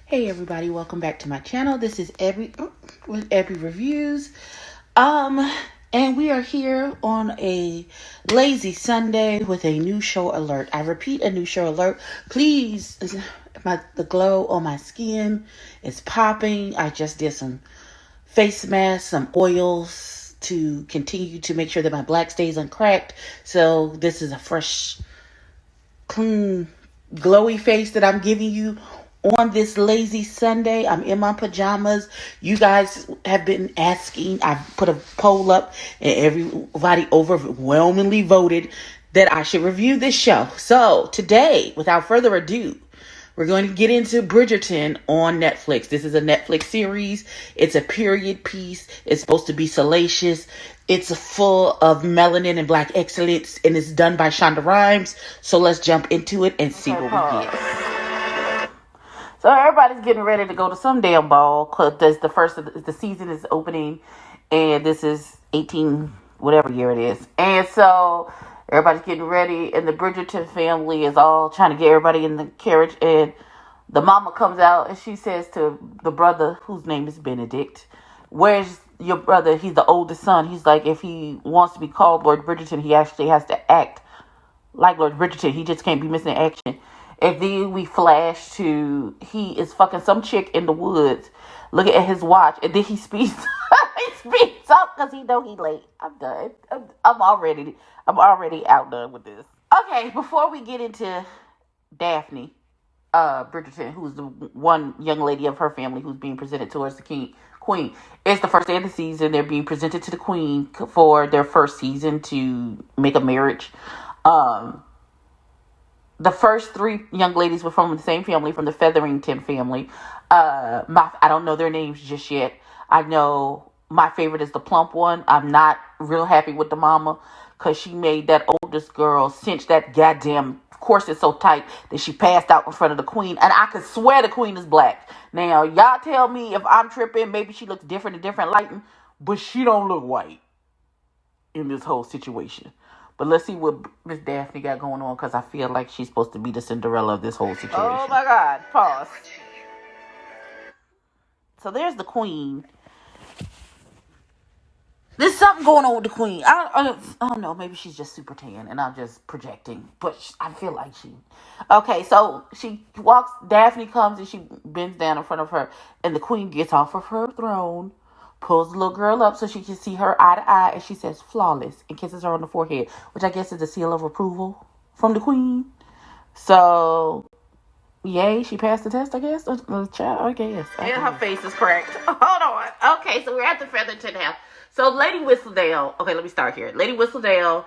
Hey everybody, welcome back to my channel. This is Every Reviews. And we are here on a lazy Sunday with a new show alert. I repeat, a new show alert. Please, the glow on my skin is popping. I just did some face masks, some oils to continue to make sure that my black stays uncracked. So this is a fresh, clean, glowy face that I'm giving you on this lazy Sunday. I'm in my pajamas. You guys have been asking. I put a poll up and everybody overwhelmingly voted that I should review this show. So today, without further ado, we're going to get into Bridgerton on Netflix. This is a Netflix series. It's a period piece. It's supposed to be salacious. It's full of melanin and black excellence, and it's done by Shonda Rhimes. So let's jump into it and see what we get. So everybody's getting ready to go to some damn ball because the season is opening, and this is 18 whatever year it is, and so everybody's getting ready, and the Bridgerton family is all trying to get everybody in the carriage, and the mama comes out and she says to the brother, whose name is Benedict, "Where's your brother? He's the oldest son." He's like, if he wants to be called Lord Bridgerton, he actually has to act like Lord Bridgerton. He just can't be missing action. And then we flash to he is fucking some chick in the woods, looking at his watch, and then he speeds. He speeds up because he know he late. I'm done. I'm already outdone with this. Okay, before we get into Daphne, Bridgerton, who's the one young lady of her family who's being presented towards the queen. It's the first day of the season. They're being presented to the queen for their first season to make a marriage. The first three young ladies were from the same family, from the Featherington family. I don't know their names just yet. I know my favorite is the plump one. I'm not real happy with the mama because she made that oldest girl cinch that goddamn corset so tight that she passed out in front of the queen. And I could swear the queen is black. Now, y'all tell me if I'm tripping. Maybe she looks different in different lighting, but she don't look white in this whole situation. But let's see what Miss Daphne got going on, because I feel like she's supposed to be the Cinderella of this whole situation. Oh my God. Pause. So there's the queen. There's something going on with the queen. I don't know. Maybe she's just super tan and I'm just projecting. But I feel like she... Okay, so she walks. Daphne comes and she bends down in front of her. And the queen gets off of her throne, pulls the little girl up so she can see her eye to eye, and she says flawless and kisses her on the forehead, which I guess is a seal of approval from the queen. So, yay, she passed the test, I guess. I guess. Yeah, her face is cracked. Hold on. Okay, so we're at the Featherton house. So Lady Whistledale, okay, let me start here. Lady Whistledale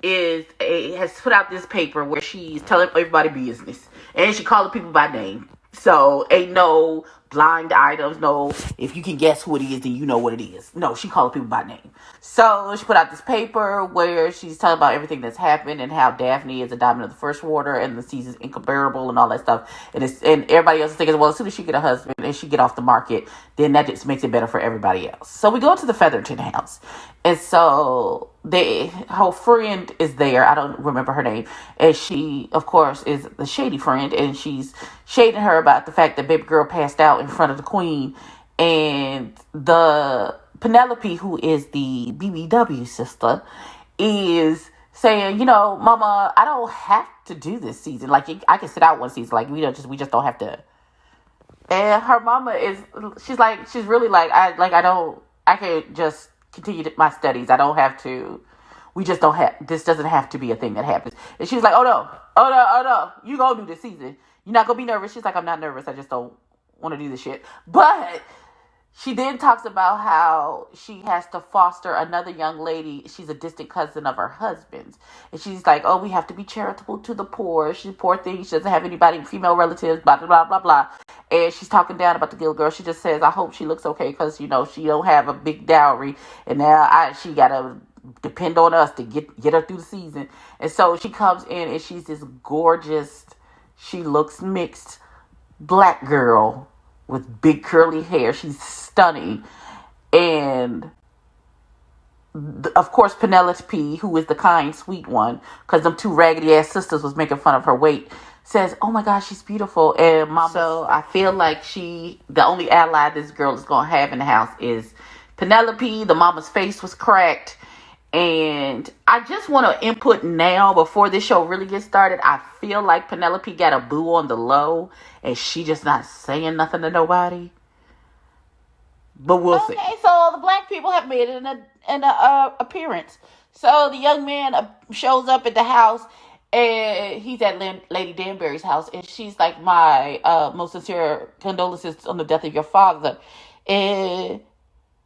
has put out this paper where she's telling everybody business, and she calling people by name. So ain't no blind items. No, if you can guess who it is, then you know what it is. No, she calling people by name. So she put out this paper where she's telling about everything that's happened and how Daphne is a diamond of the first water and the season's incomparable and all that stuff. And everybody else is thinking, well, as soon as she get a husband and she get off the market, then that just makes it better for everybody else. So we go to the Featherton house, and so her friend is there. I don't remember her name. And she, of course, is the shady friend. And she's shading her about the fact that baby girl passed out in front of the queen. And the Penelope, who is the BBW sister, is saying, Mama, I don't have to do this season. Like, I can sit out one season. Like, we just don't have to. And her mama she's really like, I can just continue my studies. I don't have to. This doesn't have to be a thing that happens. And she's like, oh no, you gonna do this season. You're not gonna be nervous. She's like, I'm not nervous. I just don't want to do this shit. But she then talks about how she has to foster another young lady. She's a distant cousin of her husband's. And she's like, oh, we have to be charitable to the poor. She's a poor thing. She doesn't have anybody, female relatives, blah, blah, blah, blah, blah. And she's talking down about the little girl. She just says, I hope she looks okay because, she don't have a big dowry. And now she got to depend on us to get her through the season. And so she comes in and she's this gorgeous, she looks mixed, black girl with big curly hair. She's stunning. And of course Penelope, who is the kind, sweet one, because them two raggedy ass sisters was making fun of her weight, says, "Oh my gosh, she's beautiful." And mama, so I feel like the only ally this girl is gonna have in the house is Penelope. The mama's face was cracked. And I just want to input now before this show really gets started. I feel like Penelope got a boo on the low and she just not saying nothing to nobody. But we'll see. Okay, so the black people have made an appearance. So the young man shows up at the house, and he's at Lady Danbury's house, and she's like, "My most sincere condolences on the death of your father." And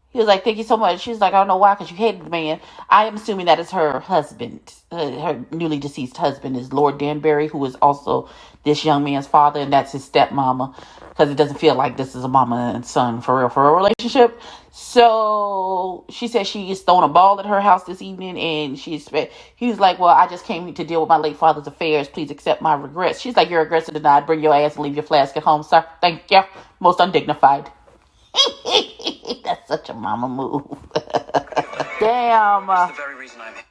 he was like, "Thank you so much." She's like, "I don't know why, because you hated the man." I am assuming that is her husband. Her newly deceased husband is Lord Danbury, who is also this young man's father, and that's his stepmama, because it doesn't feel like this is a mama and son for real relationship. So she said she is throwing a ball at her house this evening, and he was like, "Well, I just came to deal with my late father's affairs. Please accept my regrets." She's like, "Your regrets are denied. Bring your ass and leave your flask at home, sir. Thank you. Most undignified." That's such a mama move. Damn. That's the very reason I'm here.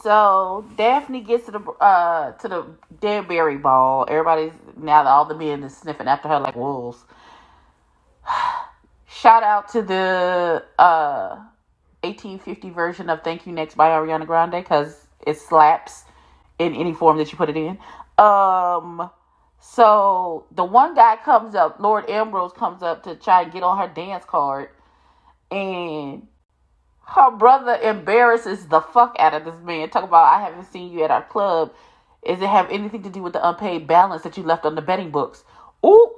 So Daphne gets to the Danbury ball. All the men is sniffing after her like wolves. Shout out to the 1850 version of "Thank You Next" by Ariana Grande, because it slaps in any form that you put it in. So the one guy comes up, Lord Ambrose comes up to try and get on her dance card, and her brother embarrasses the fuck out of this man. Talk about, "I haven't seen you at our club. Does it have anything to do with the unpaid balance that you left on the betting books?" Ooh.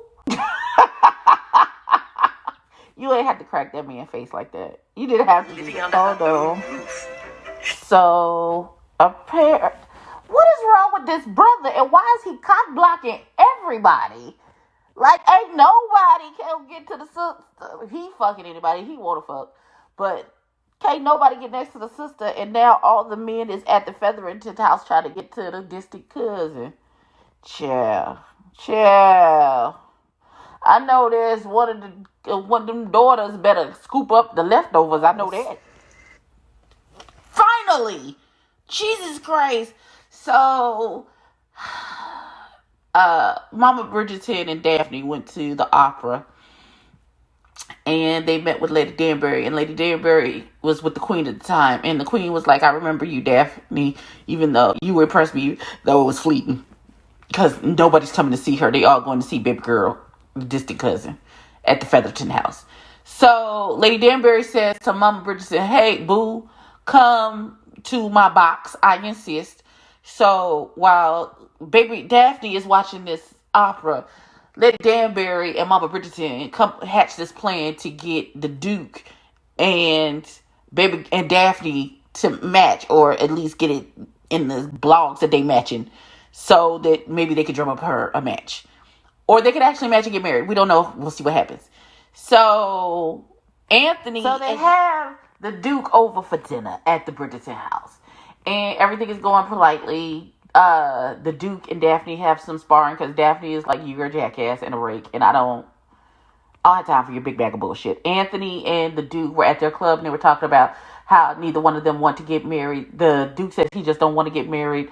You ain't have to crack that man's face like that. You didn't have to do that. Although, so what is wrong with this brother, and why is he cock blocking everybody? Like, ain't nobody can get to the sister. He fucking anybody he wanna fuck, but can't nobody get next to the sister. And now all the men is at the Featherington house trying to get to the distant cousin. Chill. I know there's one of them daughters better scoop up the leftovers. I know that. Finally, Jesus Christ. So, Mama Bridgerton and Daphne went to the opera, and they met with Lady Danbury, and Lady Danbury was with the Queen at the time, and the Queen was like, "I remember you, Daphne, even though you impressed me, though it was fleeting, because nobody's coming to see her. They all going to see baby girl, the distant cousin, at the Featherton house." So Lady Danbury says to Mama Bridgerton, "Hey, boo, come to my box. I insist." So while baby Daphne is watching this opera, Lady Danbury and Mama Bridgerton hatch this plan to get the Duke and Daphne to match, or at least get it in the blogs that they matching, so that maybe they could drum up her a match, or they could actually match and get married. We don't know. We'll see what happens. So they have the Duke over for dinner at the Bridgerton house, and everything is going politely. The Duke and Daphne have some sparring, because Daphne is like, "You're a jackass and a rake, and I don't have time for your big bag of bullshit." Anthony and the Duke were at their club, and they were talking about how neither one of them want to get married. The Duke says he just don't want to get married.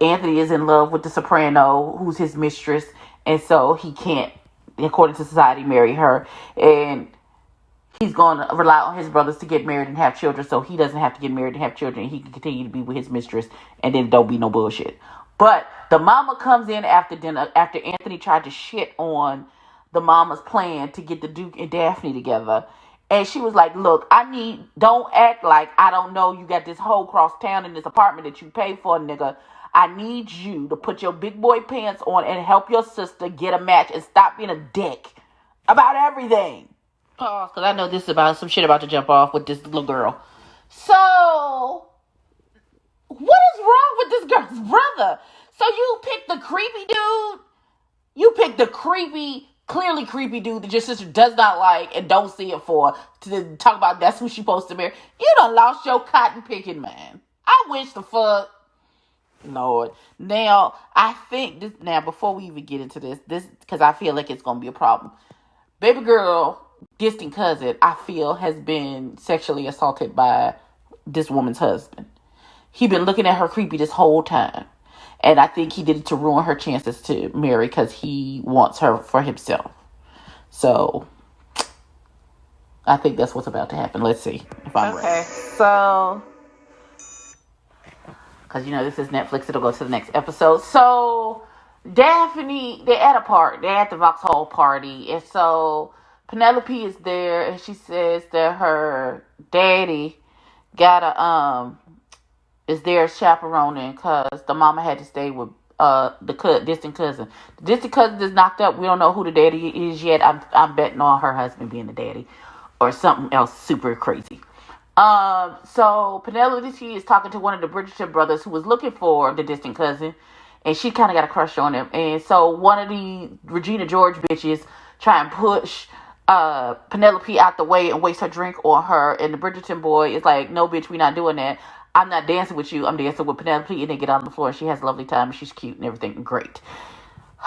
Anthony is in love with the soprano, who's his mistress, and so he can't, according to society, marry her. And he's going to rely on his brothers to get married and have children, so he doesn't have to get married and have children, and he can continue to be with his mistress, and then don't be no bullshit. But the mama comes in after dinner, after Anthony tried to shit on the mama's plan to get the Duke and Daphne together. And she was like, "Look, don't act like I don't know you got this whole cross town in this apartment that you pay for, nigga. I need you to put your big boy pants on and help your sister get a match, and stop being a dick about everything." Pause, because I know this is about some shit about to jump off with this little girl. So, what is wrong with this girl's brother? So you picked the creepy dude? You picked the clearly creepy dude that your sister does not like and don't see it for, to talk about that's who she's supposed to marry. You done lost your cotton picking, man. I wish the fuck, Lord. Now, I think this, before we even get into this, because I feel like it's going to be a problem. Baby girl, distant cousin, I feel, has been sexually assaulted by this woman's husband. He been looking at her creepy this whole time. And I think he did it to ruin her chances to marry because he wants her for himself. So I think that's what's about to happen. Let's see if I'm ready. Okay, so because this is Netflix, it'll go to the next episode. So Daphne, they're at the Vauxhall party, and so Penelope is there, and she says that her daddy is there chaperoning because the mama had to stay with the distant cousin. The distant cousin is knocked up. We don't know who the daddy is yet. I'm betting on her husband being the daddy or something else super crazy. So Penelope is talking to one of the Bridget brothers who was looking for the distant cousin, and she kind of got a crush on him. And so one of the Regina George bitches try and push Penelope out the way and waste her drink on her. And the Bridgerton boy is like, no, bitch, we not doing that. I'm not dancing with you. I'm dancing with Penelope. And they get on the floor. She has a lovely time. She's cute and everything. Great.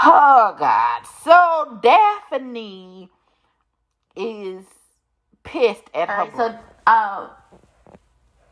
Oh, God. So Daphne is pissed at her. So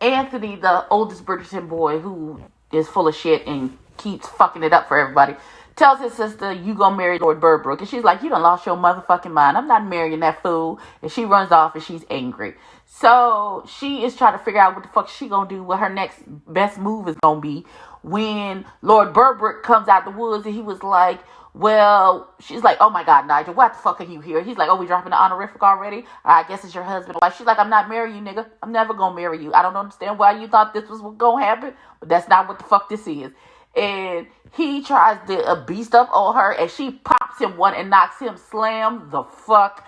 Anthony, the oldest Bridgerton boy who is full of shit and keeps fucking it up for everybody, tells his sister, you gonna marry Lord Burbrook. And she's like, you done lost your motherfucking mind. I'm not marrying that fool. And she runs off and she's angry. So she is trying to figure out what the fuck she gonna do, what her next best move is gonna be, when Lord Burbrook comes out the woods and he was like, well, she's like, oh my God, Nigel, what the fuck are you here? He's like, oh, we dropping the honorific already? I guess it's your husband. She's like, I'm not marrying you, nigga. I'm never gonna marry you. I don't understand why you thought this was gonna happen, but that's not what the fuck this is. And he tries to beast up on her, and she pops him one and knocks him slam the fuck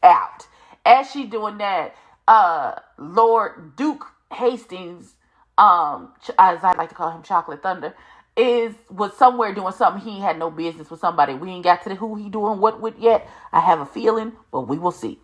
out. As she doing that, Lord Duke Hastings, as I like to call him, Chocolate Thunder, was somewhere doing something he had no business with somebody. We ain't got to who he doing what with yet. I have a feeling, but we will see.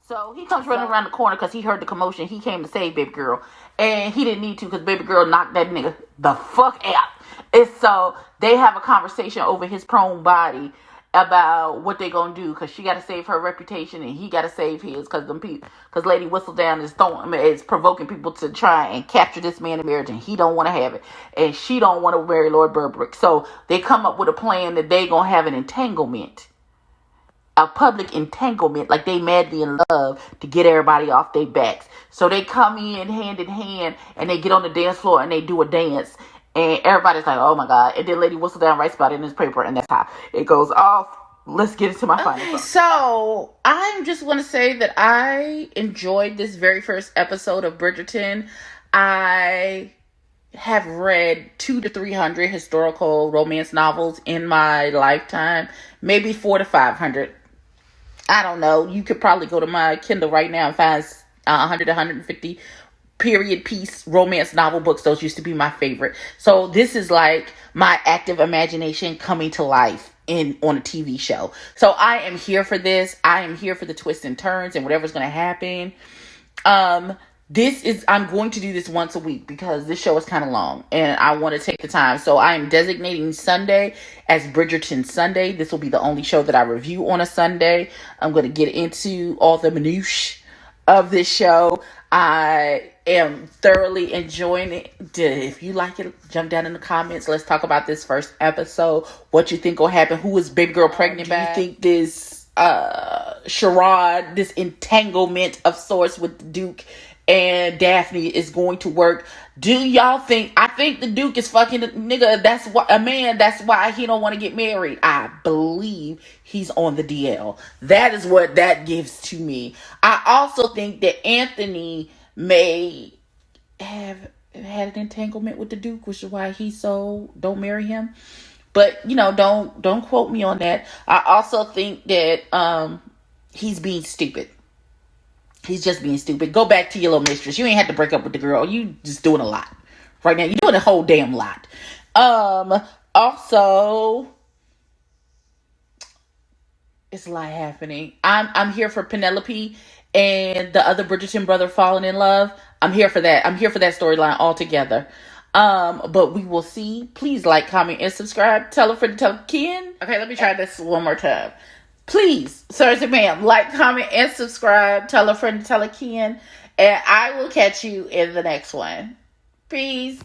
So he comes running around the corner because he heard the commotion. He came to save baby girl, and he didn't need to because baby girl knocked that nigga the fuck out. And so they have a conversation over his prone body about what they gonna do, because she got to save her reputation and he got to save his, because Lady Whistledown is provoking people to try and capture this man in marriage, and he don't want to have it, and she don't want to marry Lord Burbrook. So they come up with a plan that they gonna have an entanglement, a public entanglement, like they madly in love, to get everybody off their backs. So they come in hand, and they get on the dance floor and they do a dance. And everybody's like, oh my God. And then Lady Whistledown writes about it in his paper, and that's how it goes off. Let's get into my final thoughts. So I'm just going to say that I enjoyed this very first episode of Bridgerton. I have read 200 to 300 historical romance novels in my lifetime, maybe 400 to 500. I don't know. You could probably go to my Kindle right now and find 100 to 150 period piece romance novel books. Those used to be my favorite. So this is like my active imagination coming to life on a TV show. So I am here for this. I am here for the twists and turns and whatever's going to happen. I'm going to do this once a week because this show is kind of long and I want to take the time. So I am designating Sunday as Bridgerton Sunday. This will be the only show that I review on a Sunday. I'm going to get into all the minutiae of this show. I am thoroughly enjoying it. If you like it, jump down in the comments. Let's talk about this first episode. What you think will happen? Who is baby girl pregnant by? Do you think this charade, this entanglement of sorts with the Duke and Daphne is going to work? Do y'all think? I think the Duke is fucking a nigga. That's why he don't want to get married. I believe he's on the DL. That is what that gives to me. I also think that Anthony may have had an entanglement with the Duke, which is why don't marry him. But don't quote me on that. I also think that he's being stupid. He's just being stupid. Go back to your little mistress. You ain't had to break up with the girl. You just doing a lot right now. You're doing a whole damn lot. Also, it's a lot happening. I'm here for Penelope and the other Bridgerton brother falling in love. I'm here for that. I'm here for that storyline altogether. But we will see. Please like, comment, and subscribe. Tell a friend to tell a kin. Okay, let me try this one more time. Please, sirs and ma'am, like, comment, and subscribe. Tell a friend to tell a kin. And I will catch you in the next one. Peace.